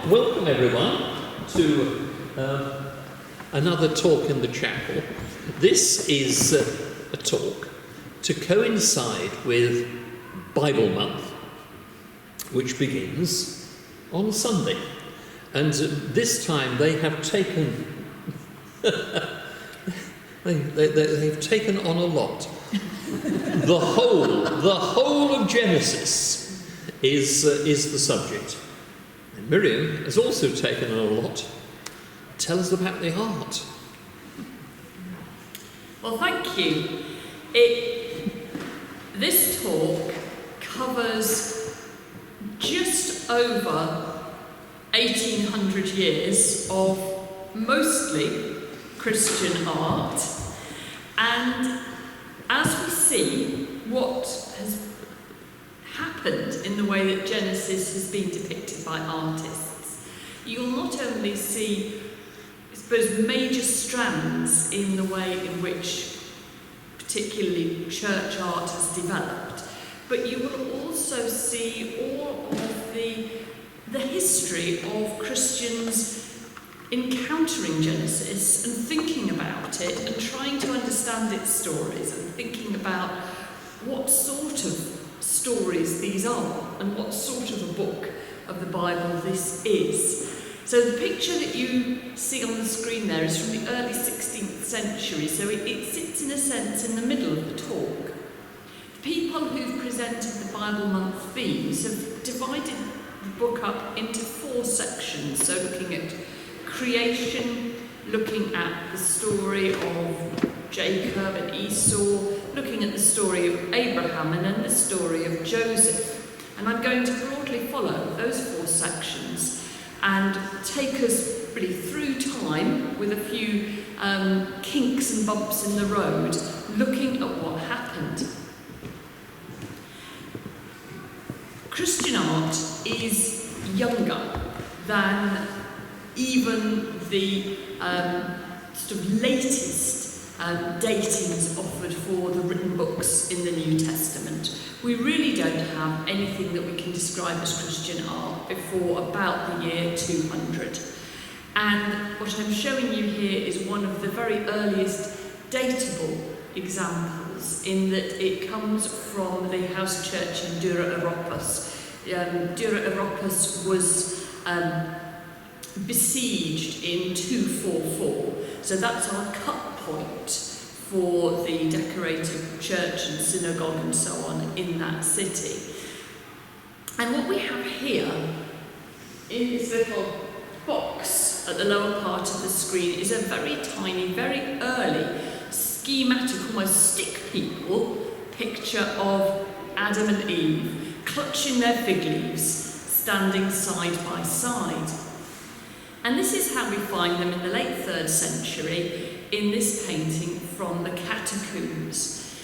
Welcome everyone to another talk in the chapel. This is a talk to coincide with Bible Month, which begins on Sunday. And this time they have taken they've taken on a lot. The whole of Genesis is the subject. And Miriam has also taken on a lot. Tell us about the art. Well, thank you. This talk covers just over 1800 years of mostly Christian art, and as we see what has happened in the way that Genesis has been depicted by artists, you'll not only see, I suppose, major strands in the way in which particularly church art has developed, but you will also see all of the history of Christians encountering Genesis and thinking about it and trying to understand its stories and thinking about what sort of stories these are and what sort of a book of the Bible this is. So the picture that you see on the screen there is from the early 16th century, so it sits in a sense in the middle of the talk. The people who've presented the Bible Month themes have divided the book up into 4 sections, so looking at creation, looking at the story of Jacob and Esau, looking at the story of Abraham, and then the story of Joseph. And I'm going to broadly follow those 4 sections and take us really through time with a few kinks and bumps in the road, looking at what happened. Christian art is younger than even the sort of latest datings offered for the written books in the New Testament. We really don't have anything that we can describe as Christian art before about the year 200. And what I'm showing you here is one of the very earliest datable examples, in that it comes from the house church in Dura Europos. Dura Europos was besieged in 244, so that's our cut point for the decorated church and synagogue and so on in that city. And what we have here in this little box at the lower part of the screen is a very tiny, very early, schematic, almost stick people picture of Adam and Eve clutching their fig leaves, standing side by side. And this is how we find them in the late 3rd century in this painting from the catacombs.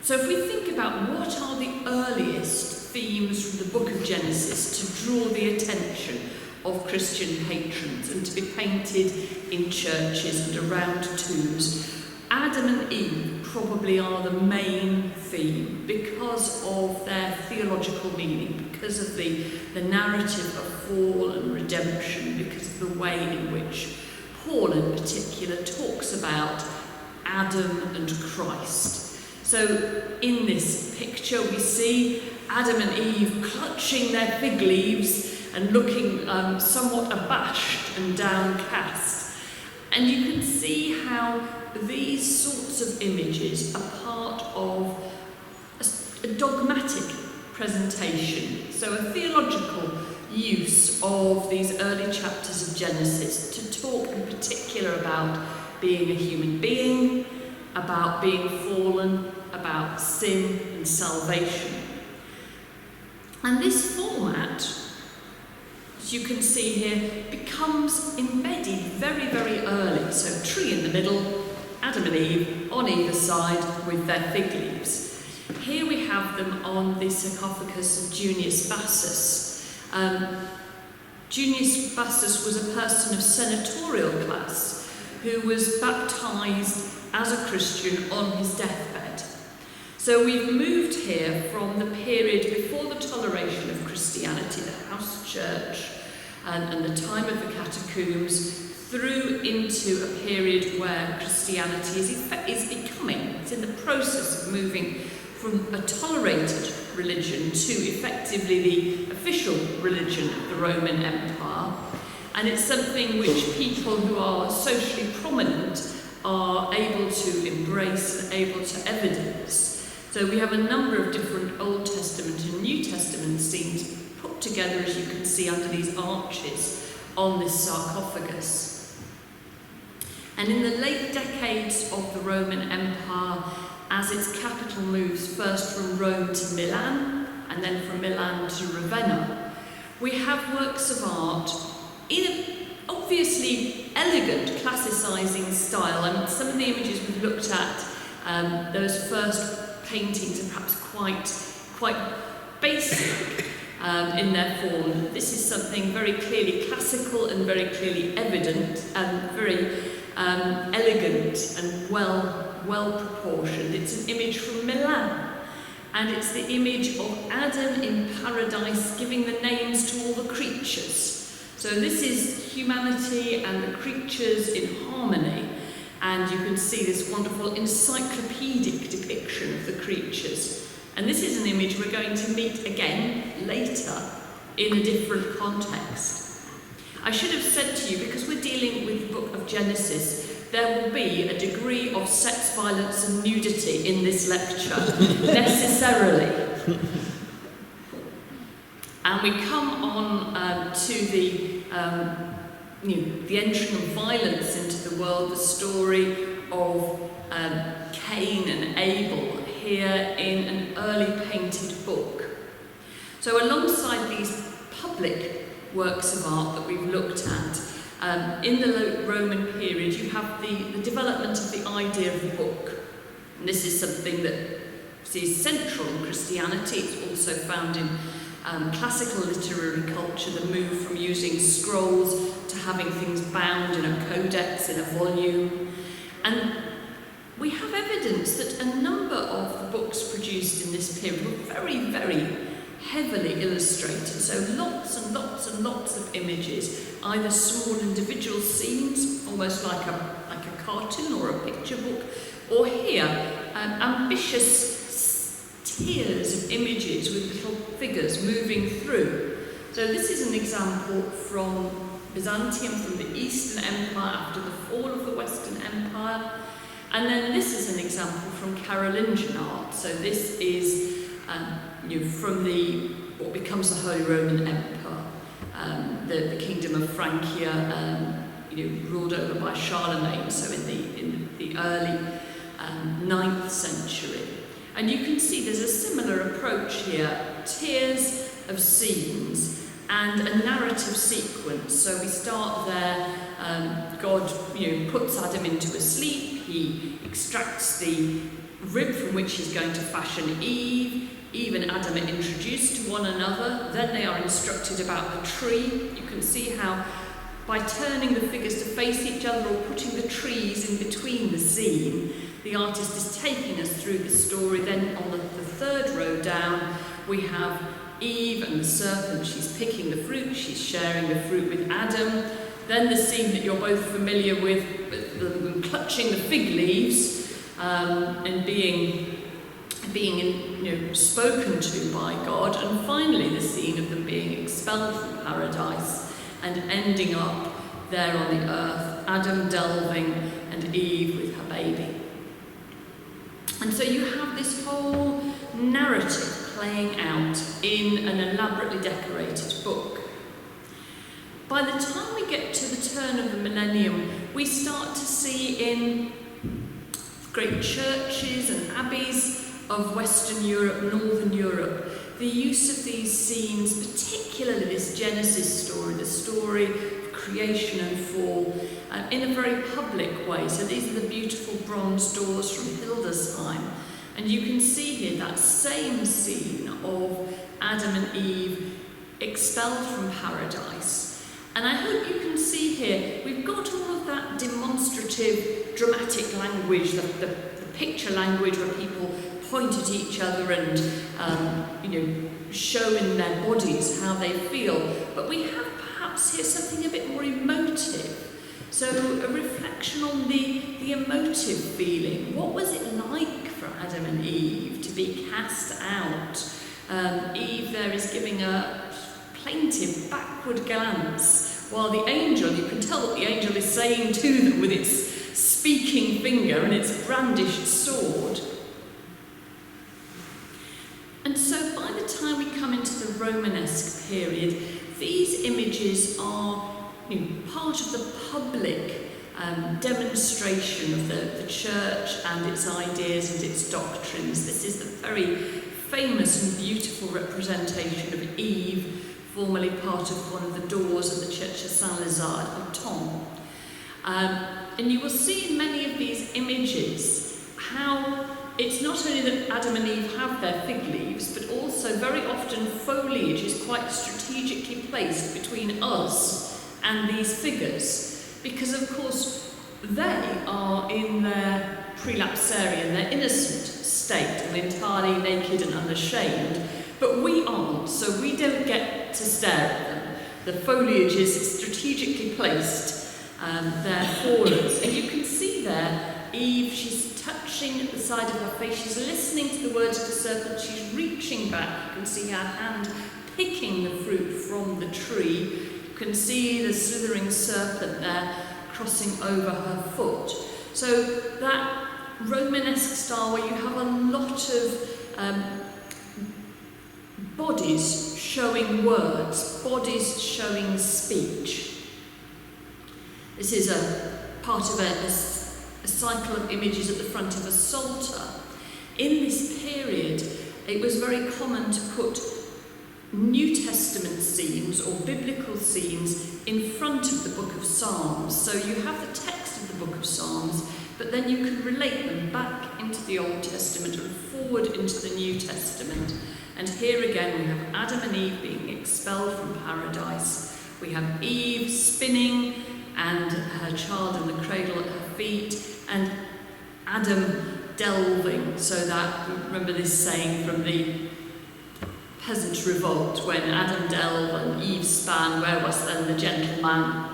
So if we think about what are the earliest themes from the book of Genesis to draw the attention of Christian patrons and to be painted in churches and around tombs, Adam and Eve probably are the main theme because of their theological meaning, because of the narrative of fall and redemption, because of the way in which Paul in particular talks about Adam and Christ. So in this picture we see Adam and Eve clutching their fig leaves and looking somewhat abashed and downcast. And you can see how these sorts of images are part of a dogmatic presentation, so a theological use of these early chapters of Genesis to talk in particular about being a human being, about being fallen, about sin and salvation. And this format, as you can see here, becomes embedded very, very early. So tree in the middle, Adam and Eve on either side with their fig leaves. Here we have them on the sarcophagus of Junius Bassus. Junius Bassus was a person of senatorial class who was baptised as a Christian on his deathbed. So we've moved here from the period before the toleration of Christianity, the house church, and the time of the catacombs through into a period where Christianity is becoming, it's in the process of moving from a tolerated religion to effectively the official religion of the Roman Empire. And it's something which people who are socially prominent are able to embrace and able to evidence. So we have a number of different Old Testament and New Testament scenes put together, as you can see, under these arches on this sarcophagus. And in the late decades of the Roman Empire, as its capital moves first from Rome to Milan, and then from Milan to Ravenna, we have works of art in an obviously elegant classicising style. I mean, some of the images we've looked at, those first paintings are perhaps quite basic in their form. This is something very clearly classical and very clearly evident and very elegant and well proportioned. It's an image from Milan, and it's the image of Adam in paradise giving the names to all the creatures. So this is humanity and the creatures in harmony, and you can see this wonderful encyclopedic depiction of the creatures. And this is an image we're going to meet again later in a different context. I should have said to you, because we're dealing with the book of Genesis, there will be a degree of sex, violence and nudity in this lecture, necessarily. And we come on to the entry of violence into the world, the story of Cain and Abel here in an early painted book. So alongside these public works of art that we've looked at, in the late Roman period, you have the development of the idea of the book. And this is something that is central in Christianity. It's also found in classical literary culture, the move from using scrolls to having things bound in a codex, in a volume. And we have evidence that a number of the books produced in this period were very, very heavily illustrated. So lots and lots and lots of images, either small individual scenes, almost like a cartoon or a picture book, or here, ambitious tiers of images with little figures moving through. So this is an example from Byzantium, from the Eastern Empire after the fall of the Western Empire. And then this is an example from Carolingian art. So this is from what becomes the Holy Roman Empire, the Kingdom of Francia, ruled over by Charlemagne, so in the early 9th century. And you can see there's a similar approach here, tiers of scenes and a narrative sequence. So we start there, God puts Adam into a sleep, he extracts the rib from which he's going to fashion Eve. Eve and Adam are introduced to one another, then they are instructed about the tree. You can see how by turning the figures to face each other or putting the trees in between the scene, the artist is taking us through the story. Then on the third row down, we have Eve and the serpent. She's picking the fruit, she's sharing the fruit with Adam. Then the scene that you're both familiar with them clutching the fig leaves and being spoken to by God. And finally the scene of them being expelled from paradise and ending up there on the earth, Adam delving and Eve with her baby. And so you have this whole narrative playing out in an elaborately decorated book. By the time we get to the turn of the millennium, we start to see in great churches and abbeys of Western Europe, Northern Europe, the use of these scenes, particularly this Genesis story, the story of creation and fall, in a very public way. So these are the beautiful bronze doors from Hildesheim. And you can see here that same scene of Adam and Eve expelled from paradise. And I hope you can see here, we've got all of that demonstrative, dramatic language, the picture language where people point at each other and, show in their bodies how they feel. But we have perhaps perhaps hear something a bit more emotive. So a reflection on the emotive feeling. What was it like for Adam and Eve to be cast out? Eve there is giving a plaintive backward glance, while the angel, you can tell what the angel is saying to them with its speaking finger and its brandished sword. And so by the time we come into the Romanesque period, these images are part of the public demonstration of the church and its ideas and its doctrines. This is the very famous and beautiful representation of Eve, formerly part of one of the doors of the Church of Saint-Lazare of Tom. And you will see in many of these images how it's not only that Adam and Eve have their fig leaves, but also very often foliage is quite strategically placed between us and these figures, because of course they are in their prelapsarian, their innocent state, and entirely naked and unashamed, but we aren't, so we don't get to stare at them. The foliage is strategically placed there for us, and you can see there Eve, she's touching at the side of her face, she's listening to the words of the serpent, she's reaching back, you can see her hand picking the fruit from the tree. You can see the slithering serpent there crossing over her foot. So that Romanesque style where you have a lot of bodies showing words, bodies showing speech. This is a part of a cycle of images at the front of a psalter. In this period, it was very common to put New Testament scenes or biblical scenes in front of the book of Psalms. So you have the text of the book of Psalms, but then you can relate them back into the Old Testament and forward into the New Testament. And here again we have Adam and Eve being expelled from paradise. We have Eve spinning and her child in the cradle at her feet, and Adam delving, so that, remember this saying from the Peasant Revolt, when Adam delved and Eve span, where was then the gentleman?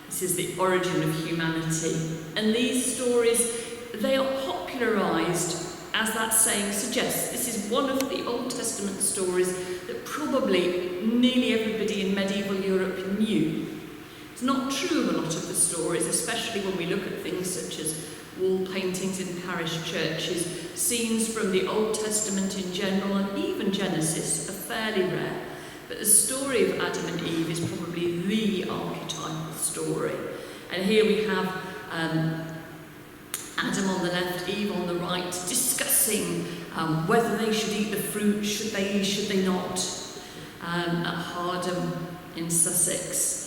This is the origin of humanity. And these stories, they are popularised, as that saying suggests. This is one of the Old Testament stories that probably nearly everybody in medieval Europe knew. It's not true of a lot of the stories, especially when we look at things such as wall paintings in parish churches, scenes from the Old Testament in general, and even Genesis are fairly rare. But the story of Adam and Eve is probably the archetypal story. And here we have Adam on the left, Eve on the right, discussing whether they should eat the fruit, should they not, at Hardham in Sussex.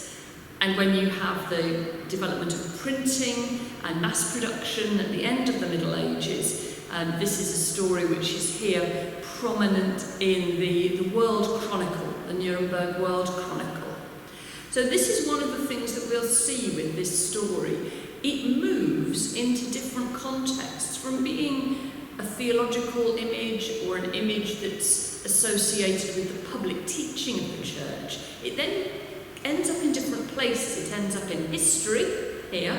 And when you have the development of printing and mass production at the end of the Middle Ages, this is a story which is here prominent in the World Chronicle, the Nuremberg World Chronicle. So this is one of the things that we'll see with this story. It moves into different contexts, from being a theological image or an image that's associated with the public teaching of the church. It then ends up in different places. It ends up in history, here,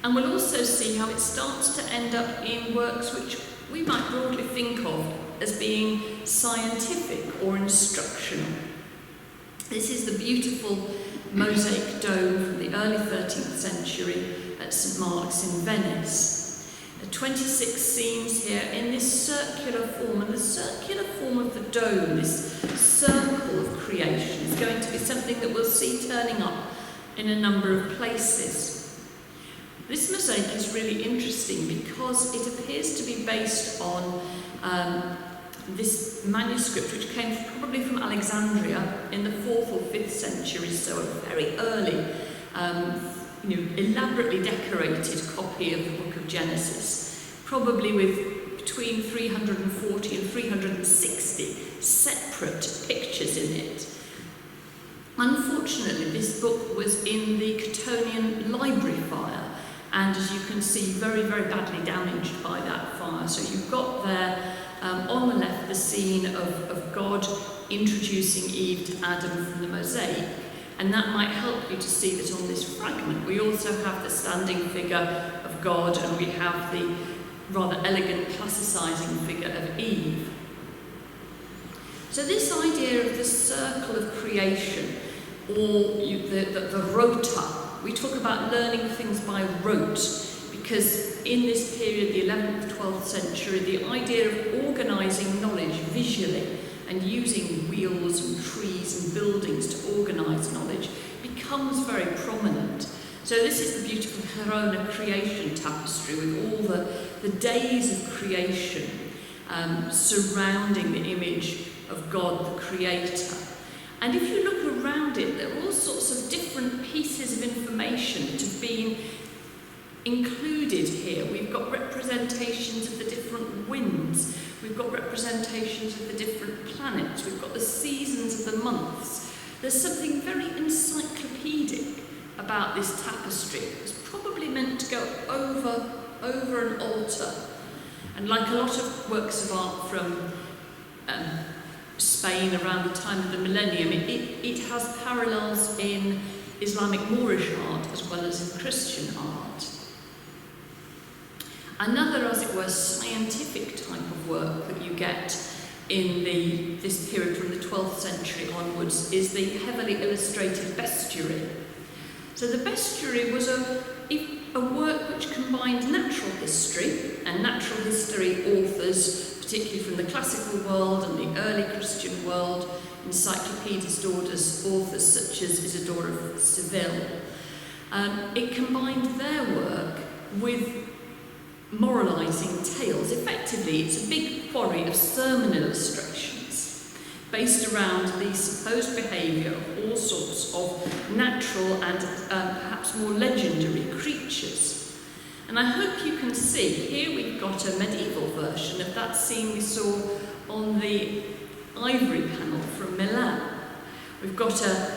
and we'll also see how it starts to end up in works which we might broadly think of as being scientific or instructional. This is the beautiful mosaic dome from the early 13th century at St Mark's in Venice. 26 scenes here in this circular form, and the circular form of the dome, this circle of creation, is going to be something that we'll see turning up in a number of places. This mosaic is really interesting because it appears to be based on this manuscript, which came probably from Alexandria in the 4th or 5th century, so a very early, elaborately decorated copy of the book of Genesis, probably with between 340 and 360 separate pictures in it. Unfortunately, this book was in the Cottonian library fire, and as you can see, very, very badly damaged by that fire. So you've got there, on the left, the scene of God introducing Eve to Adam from the mosaic, And that might help you to see that on this fragment we also have the standing figure of God, and we have the rather elegant classicising figure of Eve. So this idea of the circle of creation, or the rota, we talk about learning things by rote, because in this period, the 11th, 12th century, the idea of organising knowledge visually and using wheels and trees and buildings to organise knowledge becomes very prominent. So this is the beautiful Corona creation tapestry with all the days of creation surrounding the image of God, the Creator. And if you look around it, there are all sorts of different pieces of information that have been included here. We've got representations of the different winds, we've got representations of the different planets, we've got the seasons of the months. There's something very encyclopedic about this tapestry. It's probably meant to go over an altar. And like a lot of works of art from Spain around the time of the millennium, it has parallels in Islamic Moorish art as well as in Christian art. Another, as it were, scientific type of work that you get in this period from the 12th century onwards is the heavily illustrated bestiary. So the bestiary was a work which combined natural history and natural history authors, particularly from the classical world and the early Christian world, encyclopedist authors such as Isidore of Seville. It combined their work with moralising tales. Effectively, it's a big quarry of sermon illustrations based around the supposed behaviour of all sorts of natural and perhaps more legendary creatures. And I hope you can see, here we've got a medieval version of that scene we saw on the ivory panel from Milan. We've got a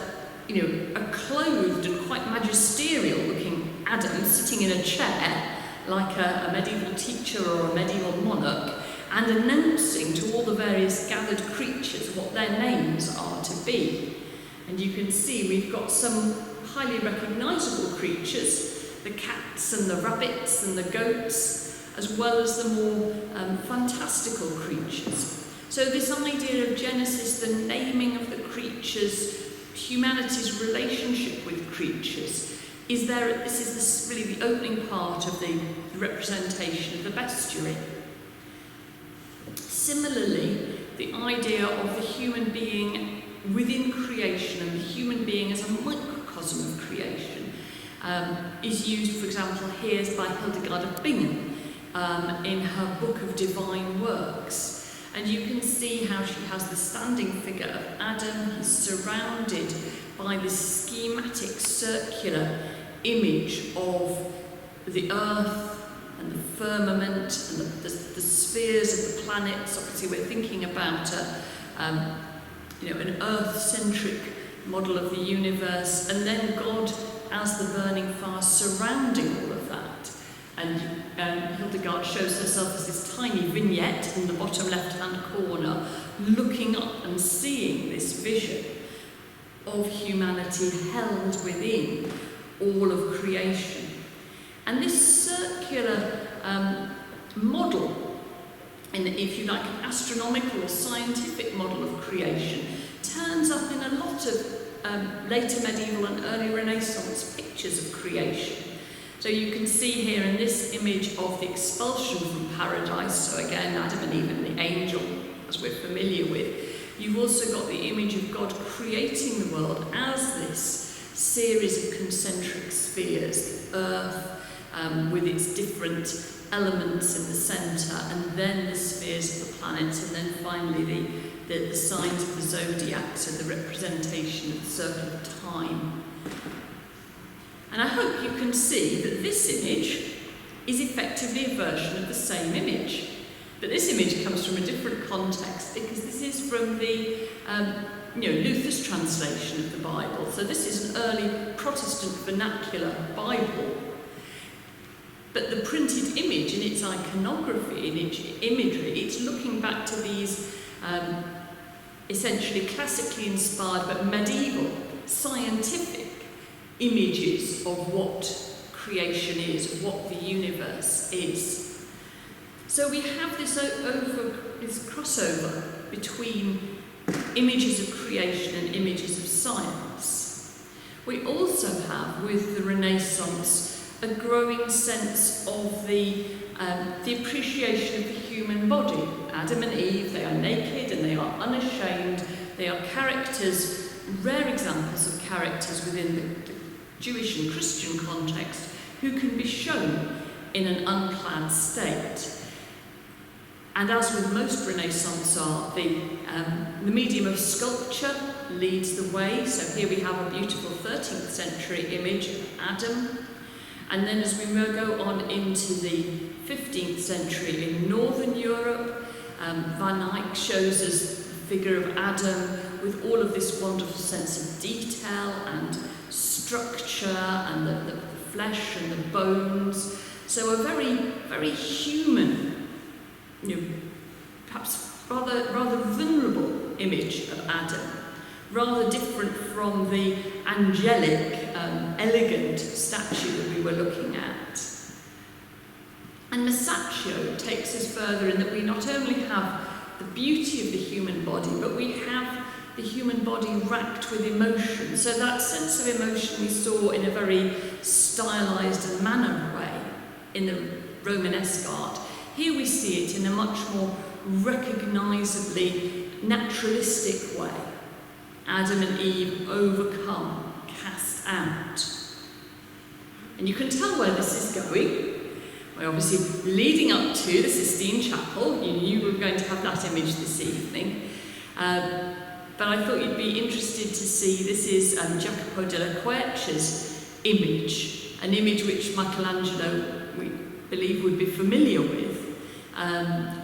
clothed and quite magisterial looking Adam sitting in a chair like a medieval teacher or a medieval monarch, and announcing to all the various gathered creatures what their names are to be. And you can see we've got some highly recognisable creatures, the cats and the rabbits and the goats, as well as the more fantastical creatures. So this idea of Genesis, the naming of the creatures, humanity's relationship with creatures, is there. This is really the opening part of the representation of the bestiary. Similarly, the idea of the human being within creation and the human being as a microcosm of creation is used, for example, here by Hildegard of Bingen in her Book of Divine Works. And you can see how she has the standing figure of Adam. He's surrounded by this schematic circular image of the earth and the firmament and the spheres of the planets. Obviously, we're thinking about an earth-centric model of the universe, and then God as the burning fire surrounding all of that. And Hildegard shows herself as this tiny vignette in the bottom left-hand corner, looking up and seeing this vision of humanity held within all of creation. And this circular model, and if you like, an astronomical or scientific model of creation, turns up in a lot of later medieval and early Renaissance pictures of creation. So you can see here in this image of the expulsion from paradise, so again Adam and Eve and the angel, as we're familiar with. You've also got the image of God creating the world as this series of concentric spheres, the earth with its different elements in the centre, and then the spheres of the planets, and then finally the signs of the zodiac, so the representation of the circle of time. And I hope you can see that this image is effectively a version of the same image. But this image comes from a different context, because this is from the Luther's translation of the Bible. So this is an early Protestant vernacular Bible. But the printed image in its iconography, in its imagery, it's looking back to these essentially classically inspired but medieval scientific images of what creation is, what the universe is. So we have this crossover between images of creation and images of science. We also have, with the Renaissance, a growing sense of the appreciation of the human body. Adam and Eve, they are naked and they are unashamed. They are characters, rare examples of characters within the Jewish and Christian context, who can be shown in an unclad state. And as with most Renaissance art, the medium of sculpture leads the way. So here we have a beautiful 13th century image of Adam. And then as we go on into the 15th century in Northern Europe, Van Eyck shows us the figure of Adam with all of this wonderful sense of detail and structure and the flesh and the bones. So a very, very human, perhaps rather vulnerable image of Adam, rather different from the angelic, elegant statue that we were looking at. And Masaccio takes us further in that we not only have the beauty of the human body, but we have the human body racked with emotion. So that sense of emotion we saw in a very stylised and mannered way in the Romanesque art. Here we see it in a much more recognisably naturalistic way. Adam and Eve overcome, cast out. And you can tell where this is going. We're obviously leading up to the Sistine Chapel. You knew we were going to have that image this evening. But I thought you'd be interested to see, this is Jacopo della Quercia's image, an image which Michelangelo, we believe, would be familiar with,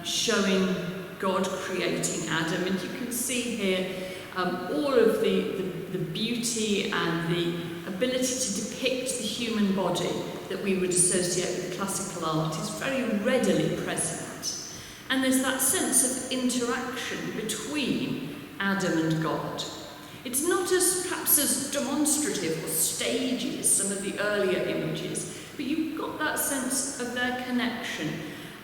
showing God creating Adam. And you can see here all of the beauty and the ability to depict the human body that we would associate with classical art is very readily present. And there's that sense of interaction between Adam and God. It's not perhaps as demonstrative or stagey as some of the earlier images, but you've got that sense of their connection.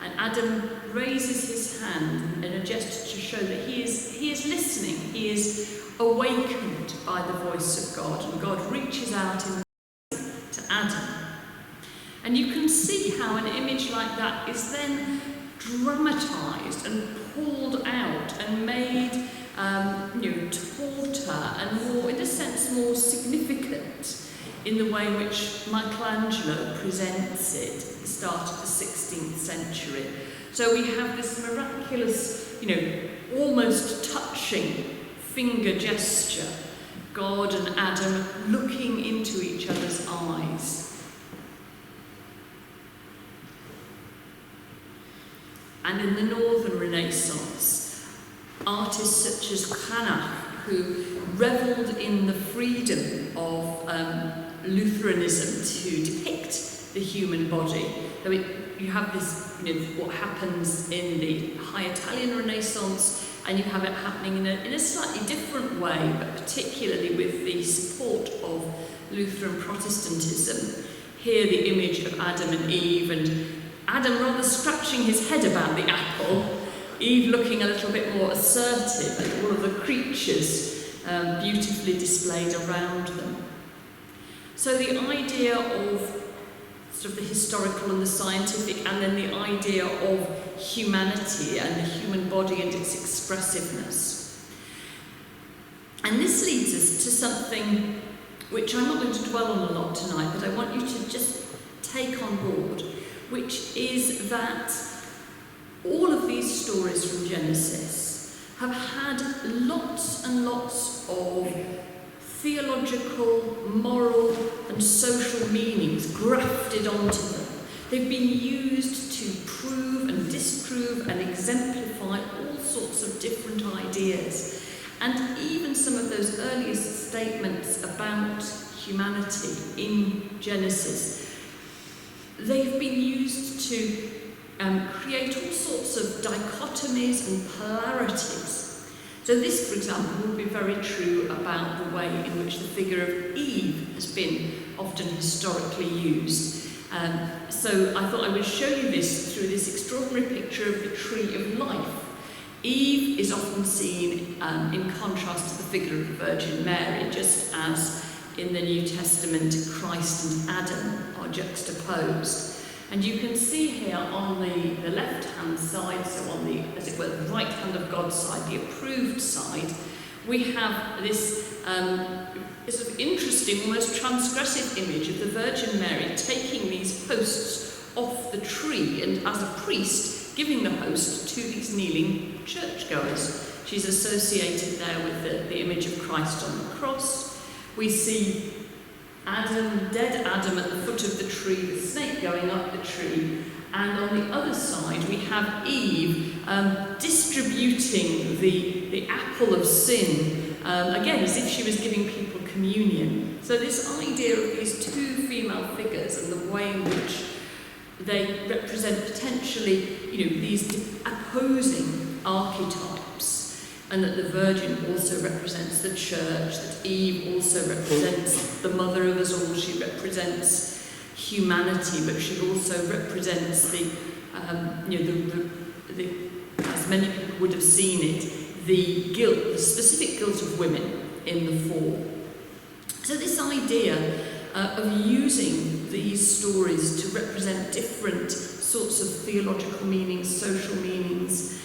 And Adam raises his hand in a gesture to show that he is listening, he is awakened by the voice of God, and God reaches out to Adam. And you can see how an image like that is then dramatised and pulled out and made tauter and more, in a sense, more significant in the way in which Michelangelo presents it at the start of the 16th century. So we have this miraculous, almost touching finger gesture, God and Adam looking into each other's eyes. And in the Northern Renaissance, artists such as Cranach, who revelled in the freedom of Lutheranism to depict the human body. So you have this, what happens in the High Italian Renaissance, and you have it happening in a slightly different way, but particularly with the support of Lutheran Protestantism. Here the image of Adam and Eve, and Adam rather scratching his head about the apple, Eve looking a little bit more assertive, and all of the creatures beautifully displayed around them. So the idea of sort of the historical and the scientific, and then the idea of humanity and the human body and its expressiveness. And this leads us to something which I'm not going to dwell on a lot tonight, but I want you to just take on board, which is that all of these stories from Genesis have had lots and lots of theological, moral and social meanings grafted onto them. They've been used to prove and disprove and exemplify all sorts of different ideas. And even some of those earliest statements about humanity in Genesis, they've been used to create all sorts of dichotomies and polarities. So this, for example, would be very true about the way in which the figure of Eve has been often historically used. So I thought I would show you this through this extraordinary picture of the tree of life. Eve is often seen in contrast to the figure of the Virgin Mary, just as in the New Testament Christ and Adam are juxtaposed. And you can see here on the left-hand side, so on the, as it were, the right hand of God's side, the approved side, we have this sort of interesting, almost transgressive image of the Virgin Mary taking these hosts off the tree and, as a priest, giving the host to these kneeling churchgoers. She's associated there with the image of Christ on the cross. We see Adam, dead Adam, at the foot of the tree, the snake going up the tree, and on the other side we have Eve distributing the apple of sin, again as if she was giving people communion. So this idea of these two female figures and the way in which they represent potentially, these opposing archetypes, and that the Virgin also represents the church, that Eve also represents the mother of us all. She represents humanity, but she also represents the as many people would have seen it, the guilt, the specific guilt of women in the fall. So this idea of using these stories to represent different sorts of theological meanings, social meanings,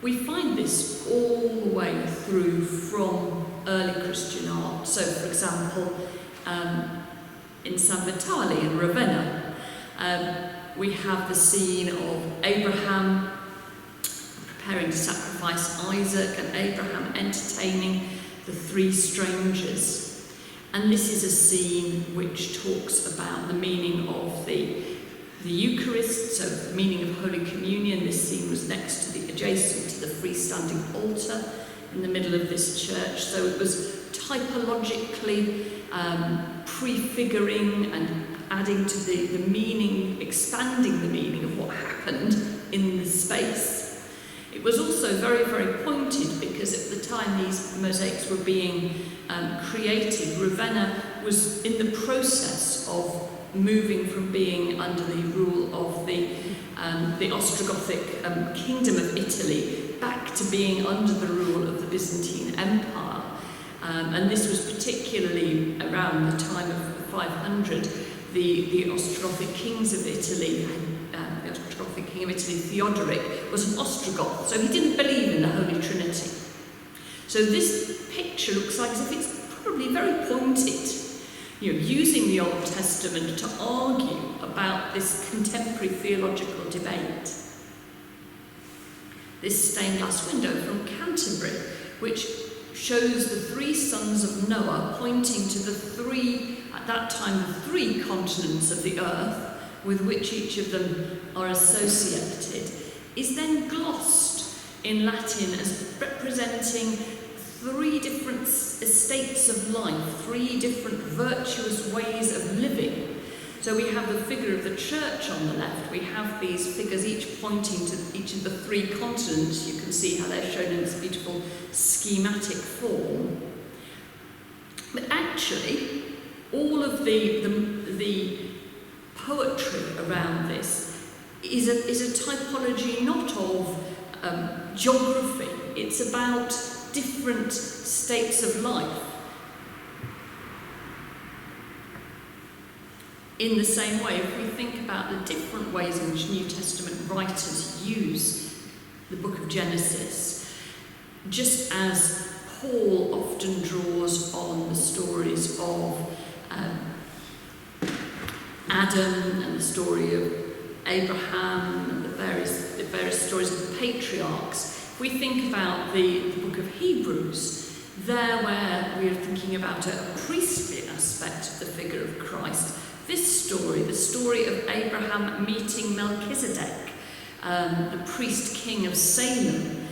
we find this all the way through from early Christian art. So, for example, in San Vitale in Ravenna, we have the scene of Abraham preparing to sacrifice Isaac and Abraham entertaining the three strangers. And this is a scene which talks about the meaning of the Eucharist, so the meaning of Holy Communion. This scene was adjacent to the freestanding altar in the middle of this church, so it was typologically prefiguring and adding to the meaning, expanding the meaning of what happened in the space. It was also very, very pointed because at the time these mosaics were being created, Ravenna was in the process of moving from being under the rule of the Ostrogothic kingdom of Italy back to being under the rule of the Byzantine Empire. And this was particularly around the time of 500. The Ostrogothic kings of Italy, the Ostrogothic king of Italy, Theodoric, was an Ostrogoth, so he didn't believe in the Holy Trinity. So this picture looks like as if it's probably very pointed, using the Old Testament to argue about this contemporary theological debate. This stained glass window from Canterbury, which shows the three sons of Noah pointing to the three continents of the earth with which each of them are associated, is then glossed in Latin as representing three different estates of life, three different virtuous ways of living. So we have the figure of the church on the left, we have these figures each pointing to each of the three continents. You can see how they're shown in this beautiful schematic form. But actually, all of the poetry around this is a typology not of geography, it's about different states of life. In the same way, if we think about the different ways in which New Testament writers use the book of Genesis, just as Paul often draws on the stories of Adam and the story of Abraham and the various stories of the patriarchs, if we think about the book of Hebrews, there where we are thinking about a priestly aspect of the figure of Christ, this story, the story of Abraham meeting Melchizedek, the priest king of Salem,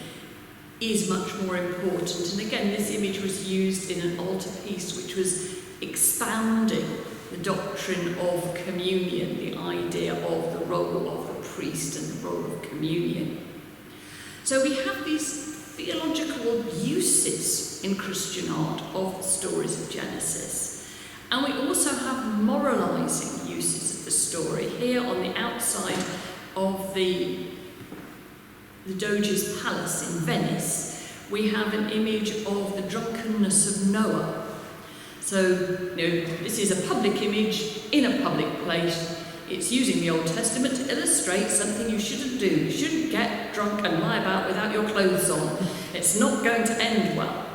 is much more important. And again, this image was used in an altarpiece which was expounding the doctrine of communion, the idea of the role of the priest and the role of communion. So we have these theological uses in Christian art of the stories of Genesis. And we also have moralising uses of the story. Here on the outside of the Doge's Palace in Venice, we have an image of the drunkenness of Noah. So, this is a public image in a public place. It's using the Old Testament to illustrate something you shouldn't do. You shouldn't get drunk and lie about without your clothes on. It's not going to end well.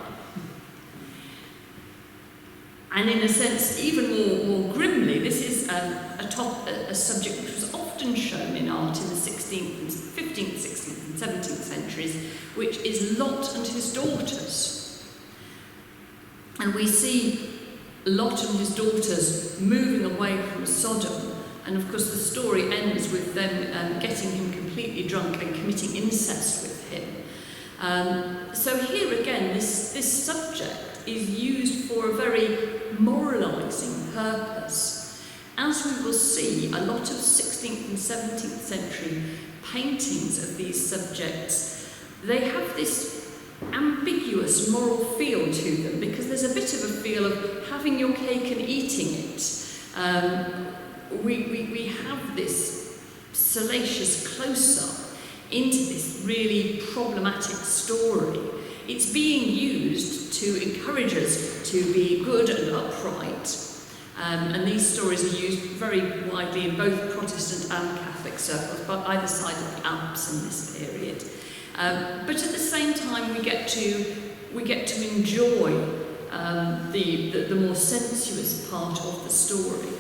And in a sense, even more grimly, this is a subject which was often shown in art in the 15th, 16th and 17th centuries, which is Lot and his daughters. And we see Lot and his daughters moving away from Sodom. And of course the story ends with them getting him completely drunk and committing incest with him. So here again, this subject is used for a very moralising purpose. As we will see, a lot of 16th and 17th century paintings of these subjects, they have this ambiguous moral feel to them, because there's a bit of a feel of having your cake and eating it. We have this salacious close-up into this really problematic story. It's being used to encourage us to be good and upright. And these stories are used very widely in both Protestant and Catholic circles, but either side of the Alps in this period. But at the same time, we get to enjoy the more sensuous part of the story.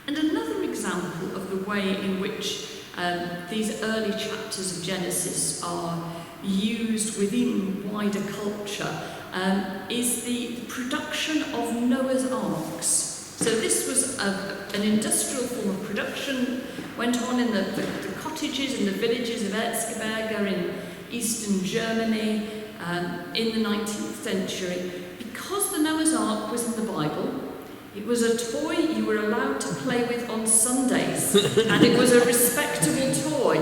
And another example of the way in which these early chapters of Genesis are used within wider culture is the production of Noah's Arks. So this was an industrial form of production, went on in the cottages and the villages of Erzgebirge in eastern Germany in the 19th century. Because the Noah's Ark was in the Bible, it was a toy you were allowed to play with on Sundays, and it was a respectable toy.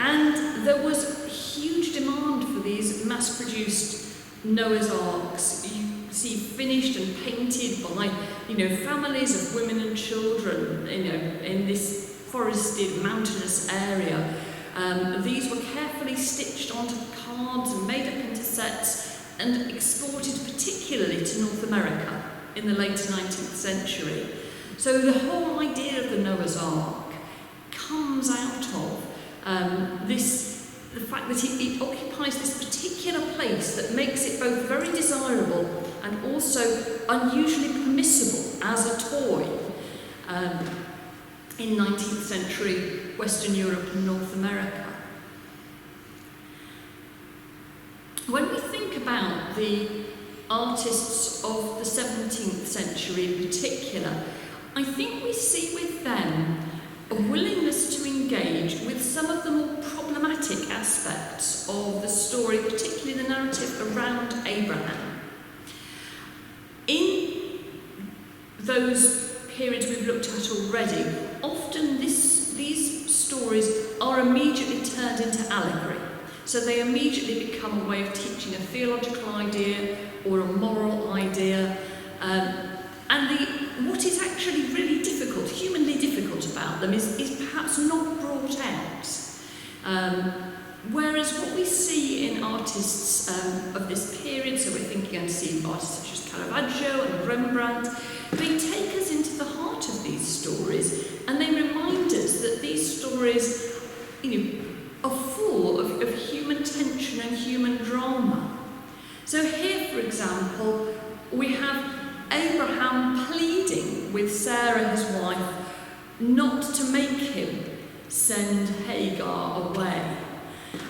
And there was huge demand for these mass-produced Noah's Arks. You see finished and painted by, families of women and children, in this forested, mountainous area. These were carefully stitched onto cards and made up into sets and exported particularly to North America in the late 19th century. So the whole idea of the Noah's Ark comes out of the fact that it occupies this particular place that makes it both very desirable and also unusually permissible as a toy in 19th century Western Europe and North America. When we think about the artists of the 17th century in particular, I think we see with them a willingness to engage with some of the more problematic aspects of the story, particularly the narrative around Abraham. In those periods we've looked at already, often these stories are immediately turned into allegory. So they immediately become a way of teaching a theological idea or a moral idea. What is actually really difficult, humanly difficult about them is perhaps not brought out. Whereas what we see in artists of this period, so we're thinking and seeing artists such as Caravaggio and Rembrandt, they take us into the heart of these stories, and they remind us that these stories, are full of human tension and human drama. So here, for example, we have Abraham pleading with Sarah, his wife, not to make him send Hagar away.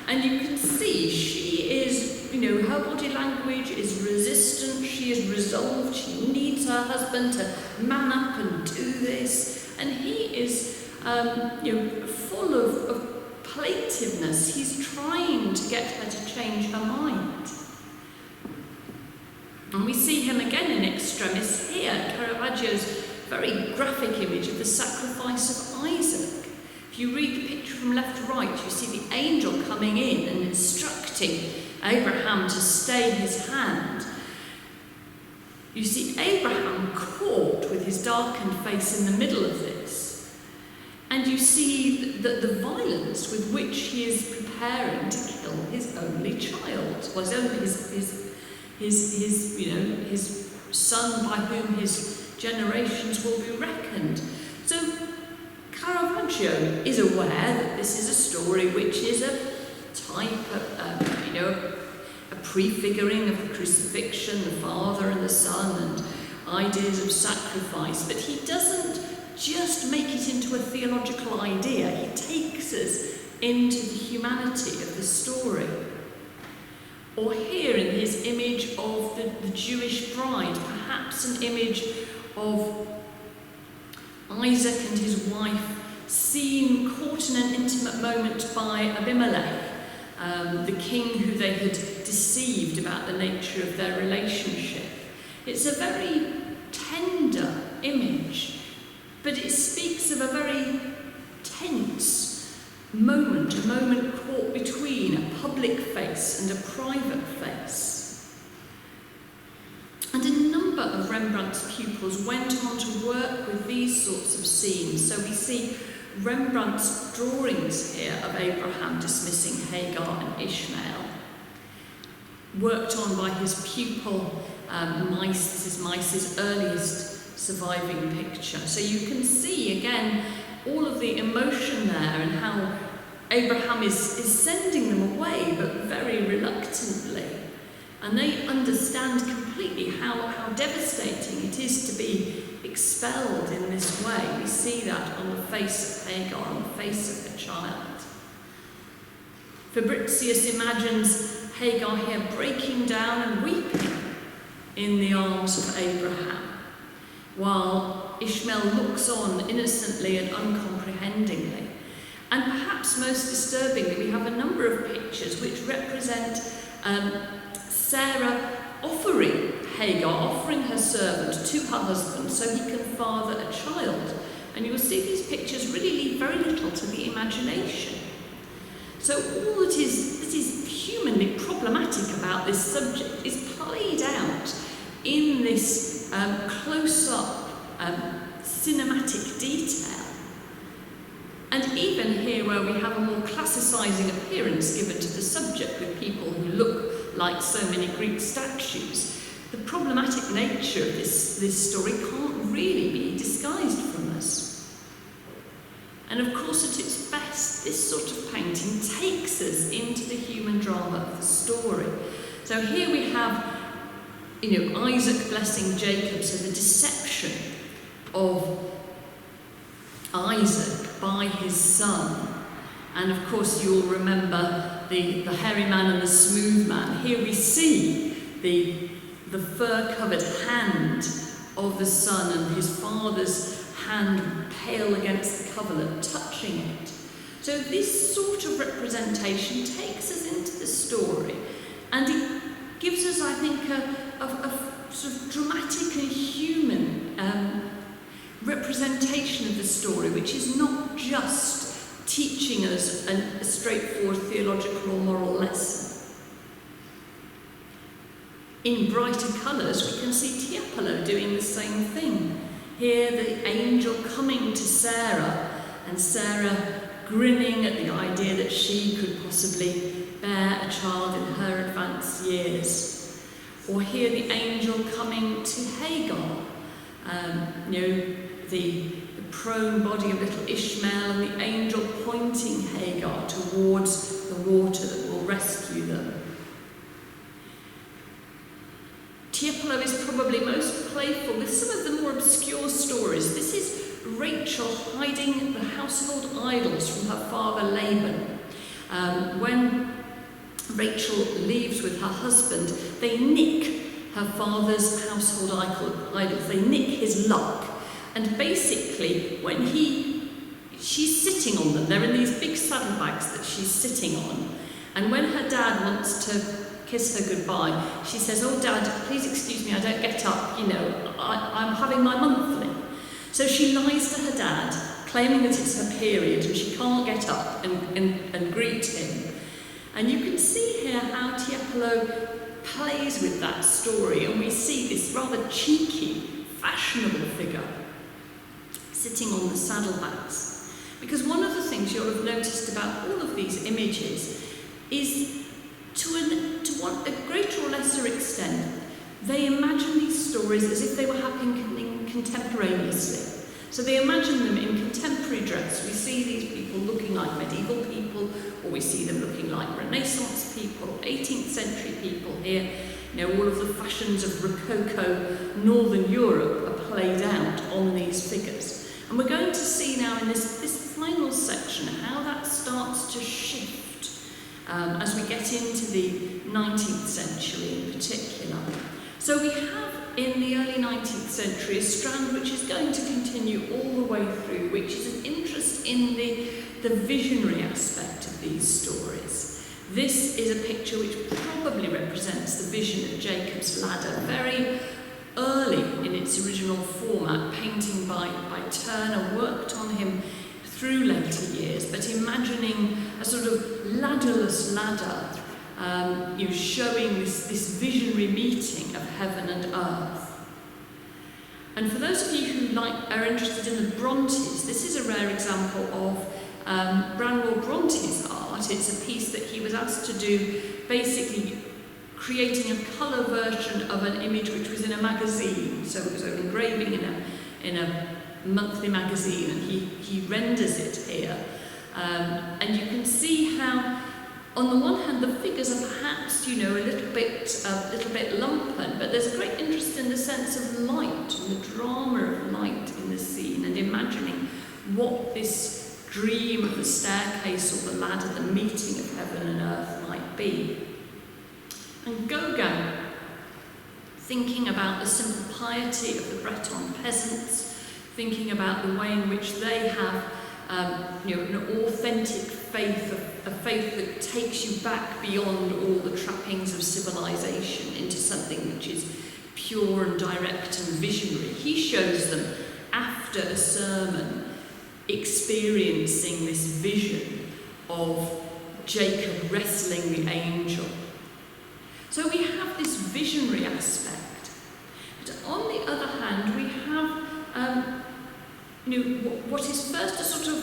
And you can see she is, her body language is resistant, she is resolved, she needs her husband to man up and do this. And he is, full of plaintiveness. He's trying to get her to change her mind. And we see him again in extremis here, Caravaggio's very graphic image of the sacrifice of Isaac. If If you read the picture from left to right, you see the angel coming in and instructing Abraham to stay his hand. You see Abraham caught with his darkened face in the middle of this. And you see the violence with which he is preparing to kill his only child. Well, his son by whom his generations will be reckoned. So Caravaggio is aware that this is a story which is a type of, a prefiguring of the crucifixion, the Father and the Son, and ideas of sacrifice. But he doesn't just make it into a theological idea. He takes us into the humanity of the story. Or here in his image of the Jewish bride, perhaps an image of Isaac and his wife seen caught in an intimate moment by Abimelech, the king who they had deceived about the nature of their relationship. It's a very tender image, but it speaks of a very tense moment, a moment caught between a public face and a private face. And a number of Rembrandt's pupils went on to work with these sorts of scenes. So we see Rembrandt's drawings here of Abraham dismissing Hagar and Ishmael, worked on by his pupil Mice. This is Mice's earliest surviving picture. So you can see again all of the emotion there and how Abraham is sending them away, but very reluctantly. And they understand completely how devastating it is to be expelled in this way. We see that on the face of Hagar, on the face of the child. Fabricius imagines Hagar here breaking down and weeping in the arms of Abraham, while Ishmael looks on innocently and uncomprehendingly. And perhaps most disturbingly, we have a number of pictures which represent Sarah offering Hagar, offering her servant to her husband so he can father a child. And you will see these pictures really leave very little to the imagination. So all that is humanly problematic about this subject is played out in this close-up cinematic detail. And even here, where we have a more classicising appearance given to the subject with people who look like so many Greek statues, the problematic nature of this story can't really be disguised from us. And of course, at its best, this sort of painting takes us into the human drama of the story. So here we have, Isaac blessing Jacob, so the deception of Isaac by his son. And of course you'll remember the hairy man and the smooth man. Here we see the fur-covered hand of the son and his father's hand pale against the coverlet, touching it. So this sort of representation takes us into the story, and it gives us, I think, a sort of dramatic and human representation of the story, which is not just teaching us a straightforward theological or moral lesson. In brighter colours, we can see Tiepolo doing the same thing. Here, the angel coming to Sarah, and Sarah grinning at the idea that she could possibly bear a child in her advanced years. Or here, the angel coming to Hagar, the prone body of little Ishmael, and the angel pointing Hagar towards the water that will rescue them. Tiepolo is probably most playful with some of the more obscure stories. This is Rachel hiding the household idols from her father Laban. When Rachel leaves with her husband, they nick her father's household idols. They nick his luck. And basically, when she's sitting on them, they're in these big saddlebags that she's sitting on. And when her dad wants to kiss her goodbye, she says, "Oh, Dad, please excuse me, I don't get up, I'm having my monthly." So she lies to her dad, claiming that it's her period and she can't get up and greet him. And you can see here how Tiepolo plays with that story, and we see this rather cheeky, fashionable figure sitting on the saddlebags. Because one of the things you'll have noticed about all of these images is, to a greater or lesser extent, they imagine these stories as if they were happening contemporaneously. So they imagine them in contemporary dress. We see these people looking like medieval people, or we see them looking like Renaissance people, 18th century people here. You know, all of the fashions of Rococo Northern Europe are played out on these figures. And we're going to see now in this final section how that starts to shift as we get into the 19th century in particular. So we have in the early 19th century a strand which is going to continue all the way through, which is an interest in the visionary aspect of these stories. This is a picture which probably represents the vision of Jacob's ladder, very early in its original format, painting by Turner, worked on him through later years, but imagining a sort of ladderless ladder, showing this visionary meeting of heaven and earth. And for those of you who are interested in the Brontes, this is a rare example of Branwell Bronte's art. It's a piece that he was asked to do, basically creating a colour version of an image which was in a magazine. So it was an engraving in a monthly magazine, and he renders it here. And you can see how, on the one hand, the figures are perhaps, a little bit lumpen, but there's a great interest in the sense of light and the drama of light in the scene, and imagining what this dream of the staircase or the ladder, the meeting of heaven and earth, might be. And Gauguin, thinking about the simple piety of the Breton peasants, thinking about the way in which they have an authentic faith, a faith that takes you back beyond all the trappings of civilization into something which is pure and direct and visionary. He shows them, after a sermon, experiencing this vision of Jacob wrestling the angel. So we have this visionary aspect. But on the other hand, we have what is first a sort of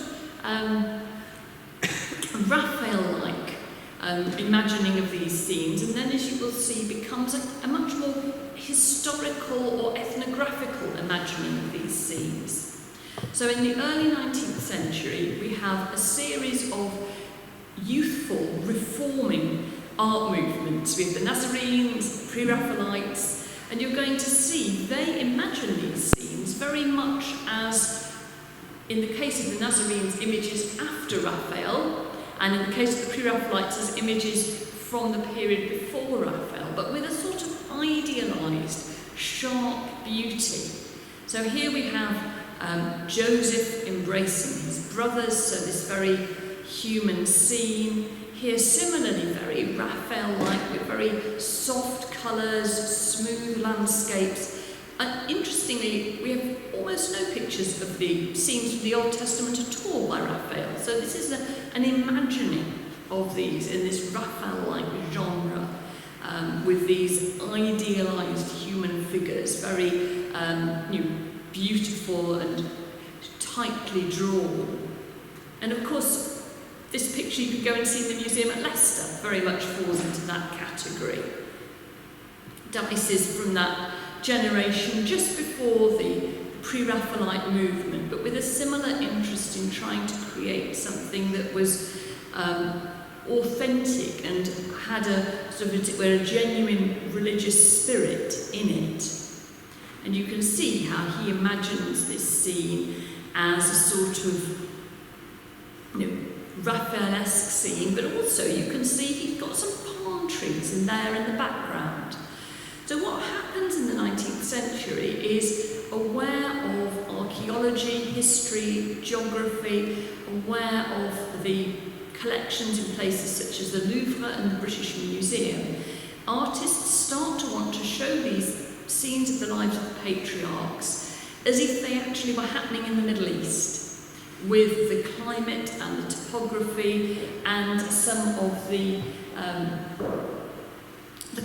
Raphael-like imagining of these scenes, and then, as you will see, becomes a much more historical or ethnographical imagining of these scenes. So in the early 19th century, we have a series of youthful, reforming art movements with the Nazarenes, the Pre-Raphaelites, and you're going to see they imagine these scenes very much as, in the case of the Nazarenes, images after Raphael, and in the case of the Pre-Raphaelites, as images from the period before Raphael, but with a sort of idealised, sharp beauty. So here we have Joseph embracing his brothers, so this very human scene. Here, similarly, very Raphael-like, with very soft colours, smooth landscapes. And interestingly, we have almost no pictures of the scenes from the Old Testament at all by Raphael. So this is an imagining of these in this Raphael-like genre, with these idealised human figures, very beautiful and tightly drawn. And of course, this picture you could go and see in the museum at Leicester, very much falls into that category. Dice is from that generation just before the Pre-Raphaelite movement, but with a similar interest in trying to create something that was authentic and had a sort of, as it were, a genuine religious spirit in it. And you can see how he imagines this scene as a sort of, Raphaelesque scene, but also you can see he's got some palm trees in there in the background. So what happens in the 19th century is, aware of archaeology, history, geography, aware of the collections in places such as the Louvre and the British Museum, artists start to want to show these scenes of the lives of the patriarchs as if they actually were happening in the Middle East. with the climate and the topography and some of the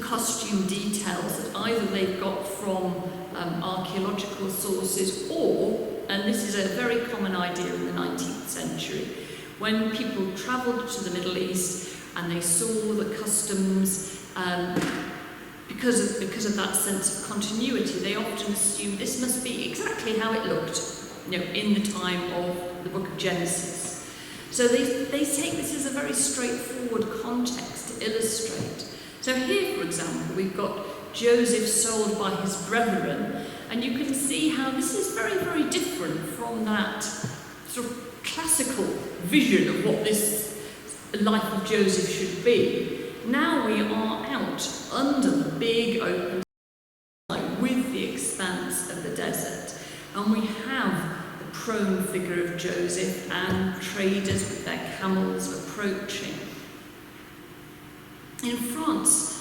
costume details that either they've got from archaeological sources or, and this is a very common idea in the 19th century, when people travelled to the Middle East and they saw the customs, because of that sense of continuity, they often assumed this must be exactly how it looked, in the time of the book of Genesis. So they take this as a very straightforward context to illustrate. So here, for example, we've got Joseph sold by his brethren, and you can see how this is very, very different from that sort of classical vision of what this life of Joseph should be. Now we are out under the big open sky with the expanse of the desert, and we have the prone figure of Joseph and traders with their camels approaching. In France,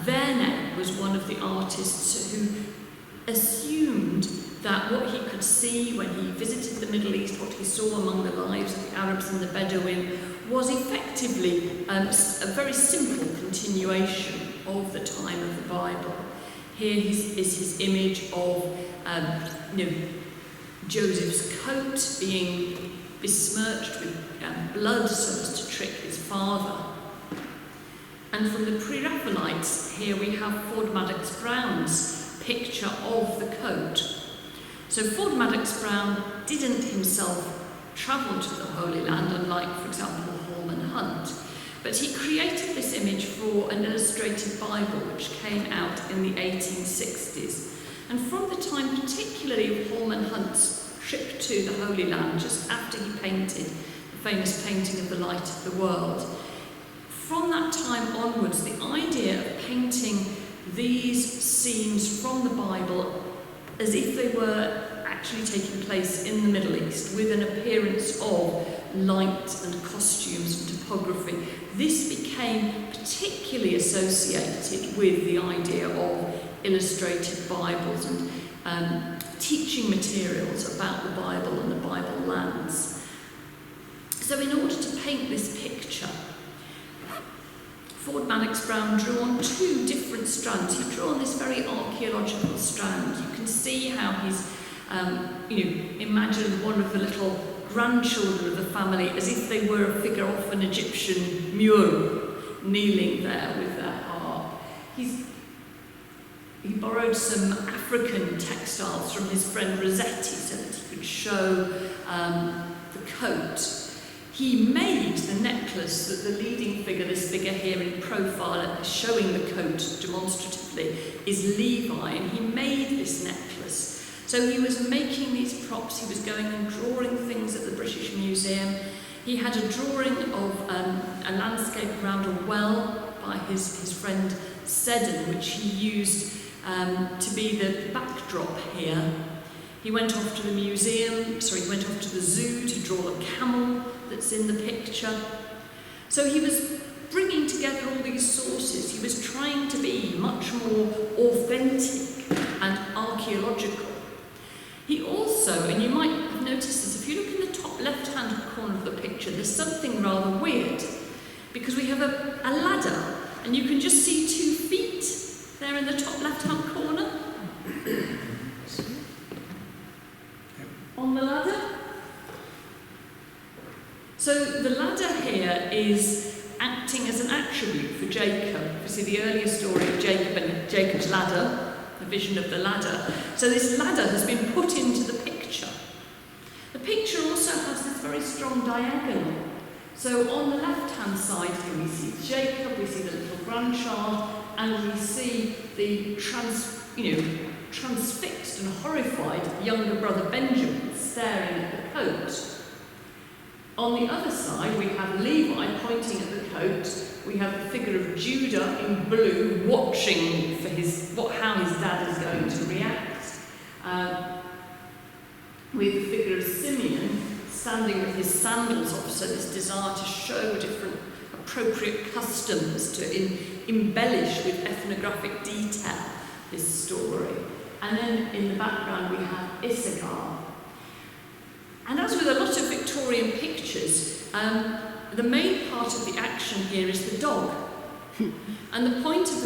Vernet was one of the artists who assumed that what he could see when he visited the Middle East, what he saw among the lives of the Arabs and the Bedouin, was effectively a very simple continuation of the time of the Bible. Here is his image of Joseph's coat being besmirched with blood so as to trick his father. And from the Pre-Raphaelites, here we have Ford Madox Brown's picture of the coat. So Ford Madox Brown didn't himself travel to the Holy Land, unlike, for example, Holman Hunt, but he created this image for an illustrated Bible which came out in the 1860s. And from the time particularly of Holman Hunt's trip to the Holy Land, just after he painted the famous painting of the Light of the World, from that time onwards, the idea of painting these scenes from the Bible as if they were actually taking place in the Middle East, with an appearance of light and costumes and topography, this became particularly associated with the idea of illustrated Bibles and teaching materials about the Bible and the Bible lands. So in order to paint this picture, Ford Madox Brown drew on two different strands. He drew on this very archaeological strand. You can see how he's, imagined one of the little grandchildren of the family as if they were a figure off an Egyptian mural, kneeling there with their harp. He borrowed some African textiles from his friend Rossetti so that he could show the coat. He made the necklace that the leading figure, this figure here in profile, showing the coat demonstratively, is Levi, and he made this necklace. So he was making these props, he was going and drawing things at the British Museum. He had a drawing of a landscape around a well by his friend Seddon, which he used to be the backdrop here. He went off to the zoo to draw a camel that's in the picture. So he was bringing together all these sources. He was trying to be much more authentic and archaeological. He also, and you might have noticed this, if you look in the top left-hand corner of the picture, there's something rather weird, because we have a ladder, and you can just see 2 feet there in the top left-hand corner. On the ladder. So the ladder here is acting as an attribute for Jacob. You see the earlier story of Jacob and Jacob's ladder, the vision of the ladder. So this ladder has been put into the picture. The picture also has this very strong diagonal. So on the left-hand side here we see Jacob, we see the little grandchild, and we see the transfixed and horrified younger brother Benjamin staring at the coat. On the other side, we have Levi pointing at the coat. We have the figure of Judah in blue, watching for how his dad is going to react. With the figure of Simeon standing with his sandals off, so this desire to show different appropriate customs, to embellish with ethnographic detail this story. And then in the background we have Issachar. And as with a lot of Victorian the main part of the action here is the dog. And the point of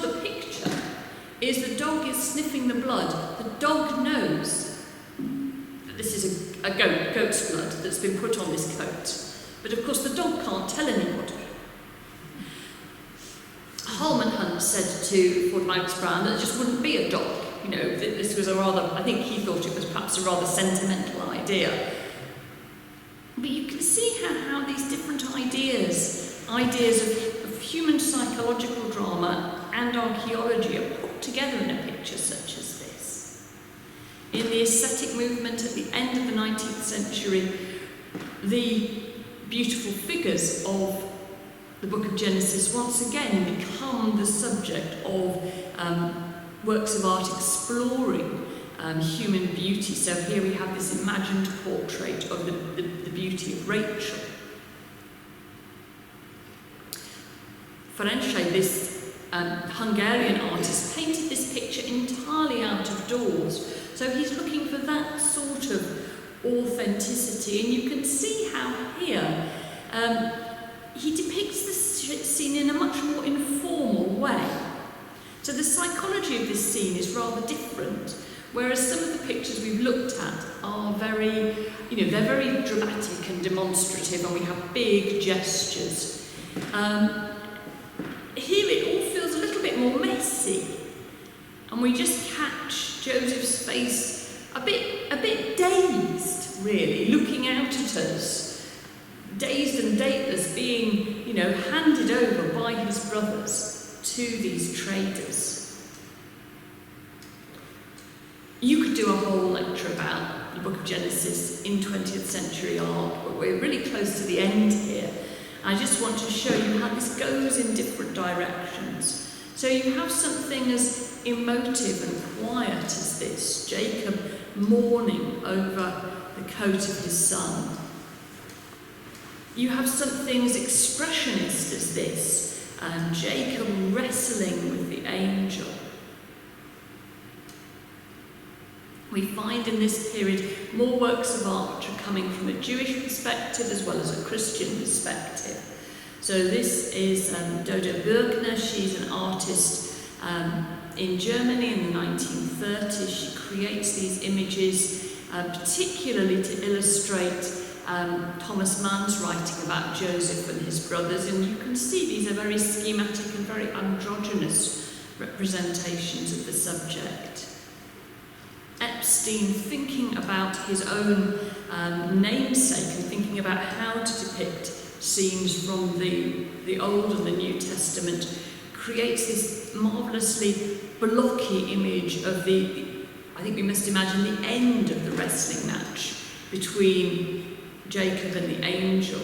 the picture is the dog is sniffing the blood. The dog knows that this is a goat's blood that's been put on this coat. But of course the dog can't tell anybody. Holman Hunt said to Ford Magnus Brown that there just wouldn't be a dog. You know, this was a rather, I think he thought it was perhaps a rather sentimental idea. But you can see how these different ideas of human psychological drama and archaeology are put together in a picture such as this. In the aesthetic movement at the end of the 19th century, the beautiful figures of the book of Genesis once again become the subject of works of art exploring human beauty. So here we have this imagined portrait of the beauty of Rachel. Ferencz, this Hungarian artist, painted this picture entirely out of doors. So he's looking for that sort of authenticity, and you can see how here he depicts the scene in a much more informal way. So the psychology of this scene is rather different, whereas some of the pictures we've looked at are very, they're very dramatic and demonstrative, and we have big gestures. Here it all feels a little bit more messy, and we just catch Joseph's face a bit dazed, really, looking out at us, dazed and dateless, being, handed over by his brothers to these traders. You could do a whole lecture about the book of Genesis in 20th century art, but we're really close to the end here. I just want to show you how this goes in different directions. So you have something as emotive and quiet as this, Jacob mourning over the coat of his son. You have something as expressionist as this, Jacob wrestling with the angel. We find in this period more works of art which are coming from a Jewish perspective as well as a Christian perspective. So this is Dodo Birkner. She's an artist in Germany in the 1930s. She creates these images particularly to illustrate Thomas Mann's writing about Joseph and his brothers, and you can see these are very schematic and very androgynous representations of the subject. Epstein, thinking about his own namesake and thinking about how to depict scenes from the Old and the New Testament, creates this marvellously blocky image of I think we must imagine the end of the wrestling match between Jacob and the angel.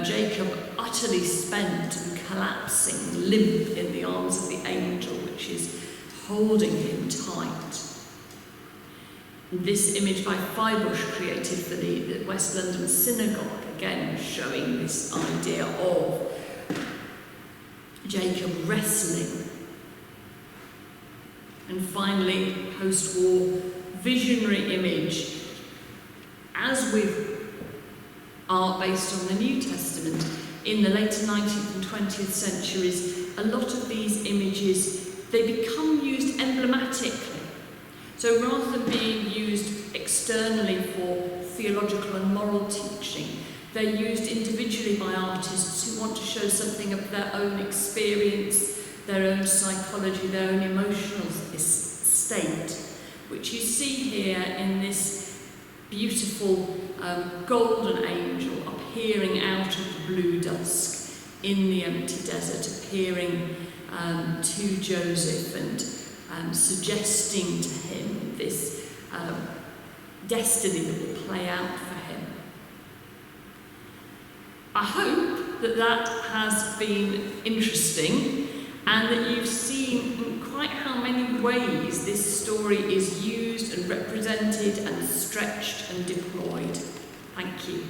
Jacob utterly spent and collapsing limp in the arms of the angel, which is holding him tight. This image by Feibusch, created for the West London Synagogue, again showing this idea of Jacob wrestling. And finally, post-war visionary image. As with art based on the New Testament, in the later 19th and 20th centuries, a lot of these images, they become used emblematically. So rather than being used externally for theological and moral teaching, they're used individually by artists who want to show something of their own experience, their own psychology, their own emotional state, which you see here in this beautiful golden angel appearing out of the blue dusk in the empty desert, appearing to Joseph and suggesting to him this destiny that will play out for him. I hope that has been interesting and that you've seen in quite how many ways this story is used and represented and stretched and deployed. Thank you.